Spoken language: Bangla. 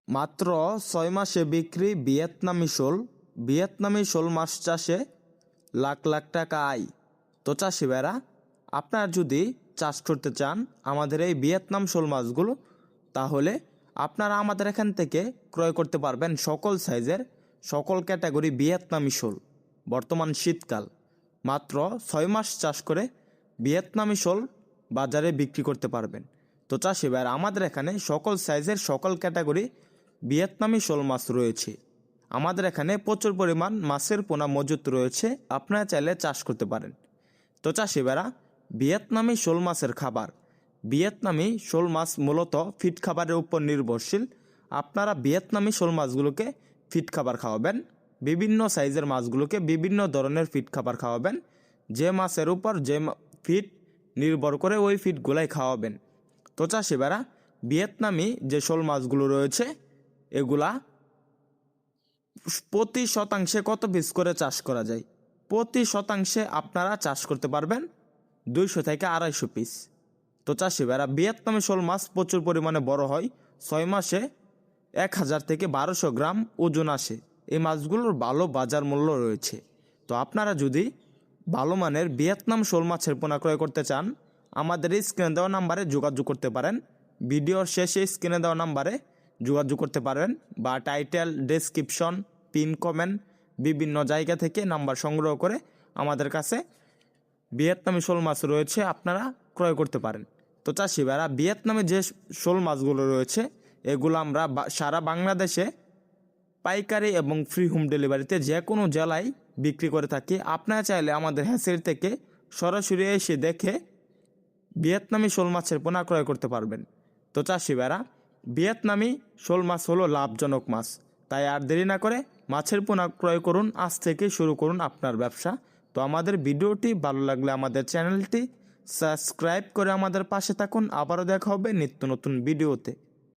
মাত্র ৬ মাসে বিক্রি ভিয়েতনামি শোল মাছ চাষে লাখ লাখ টাকা আয়। তো চাষি ভাইরা, আপনারা যদি চাষ করতে চান আমাদের এই ভিয়েতনাম শোল মাছগুলো, তাহলে আপনারা আমাদের এখান থেকে ক্রয় করতে পারবেন সকল সাইজের সকল ক্যাটাগরি ভিয়েতনামি শোল। বর্তমান শীতকাল, মাত্র ৬ মাস চাষ করে ভিয়েতনামি শোল বাজারে বিক্রি করতে পারবেন। তো চাষি ভাইরা, আমাদের এখানে সকল সাইজের সকল ক্যাটাগরি ভিয়েতনামি শোল মাছ রয়েছে। আমাদের এখানে প্রচুর পরিমাণ মাছের পোনা মজুত রয়েছে, আপনারা চাইলে চাষ করতে পারেন। তো চাষি ভাইরা, ভিয়েতনামি শোল মাছের খাবার। ভিয়েতনামি শোল মাছ মূলত ফিড খাবারের উপর নির্ভরশীল। আপনারা ভিয়েতনামি শোল মাছগুলোকে ফিড খাবার খাওয়াবেন, বিভিন্ন সাইজের মাছগুলোকে বিভিন্ন ধরনের ফিড খাবার খাওয়াবেন। যে মাছের উপর যে ফিড নির্ভর করে ওই ফিডগুলাই খাওয়াবেন। তো চাষি ভাইরা, ভিয়েতনামি যে শোল মাছগুলো রয়েছে এগুলা প্রতি শতাংশে কত পিস করে চাষ করা যায়? প্রতি শতাংশে আপনারা চাষ করতে পারবেন 200 থেকে 250 পিস। তো চাষি ভাইরা, ভিয়েতনামি শোল মাছ প্রচুর পরিমাণে বড় হয়। 6 মাসে 1000 থেকে 1200 গ্রাম ওজন আসে। এই মাছগুলোর ভালো বাজার মূল্য রয়েছে। তো আপনারা যদি ভালো মানের ভিয়েতনাম শোল মাছের পোনা ক্রয় করতে চান, আমাদের স্ক্রিনে দেওয়া নাম্বারে যোগাযোগ করতে পারেন। ভিডিওর শেষে স্ক্রিনে দেওয়া নাম্বারে যোগাযোগ করতে পারেন, বা টাইটেল, ডেসক্রিপশন, পিন কমেন্ট বিভিন্ন জায়গা থেকে নাম্বার সংগ্রহ করে আমাদের কাছে ভিয়েতনামি শোল মাছ রয়েছে, আপনারা ক্রয় করতে পারেন। তো চাষি ভাইরা, ভিয়েতনামে যে শোল মাছগুলো রয়েছে এগুলো আমরা সারা বাংলাদেশে পাইকারি এবং ফ্রি হোম ডেলিভারিতে যে কোনো জেলায় বিক্রি করে থাকি। আপনারা চাইলে আমাদের হ্যাচারি থেকে সরাসরি এসে দেখে ভিয়েতনামি শোল মাছের পোনা ক্রয় করতে পারবেন। তো চাষি ভাইরা, ভিয়েতনামি শোল মাছ হলো লাভজনক মাছ, তাই আর দেরি না করে মাছের পোনা ক্রয় করুন। আজ থেকে শুরু করুন আপনার ব্যবসা। তো আমাদের ভিডিওটি ভালো লাগলে আমাদের চ্যানেলটি সাবস্ক্রাইব করে আমাদের পাশে থাকুন। আবারও দেখা হবে নিত্য নতুন ভিডিওতে।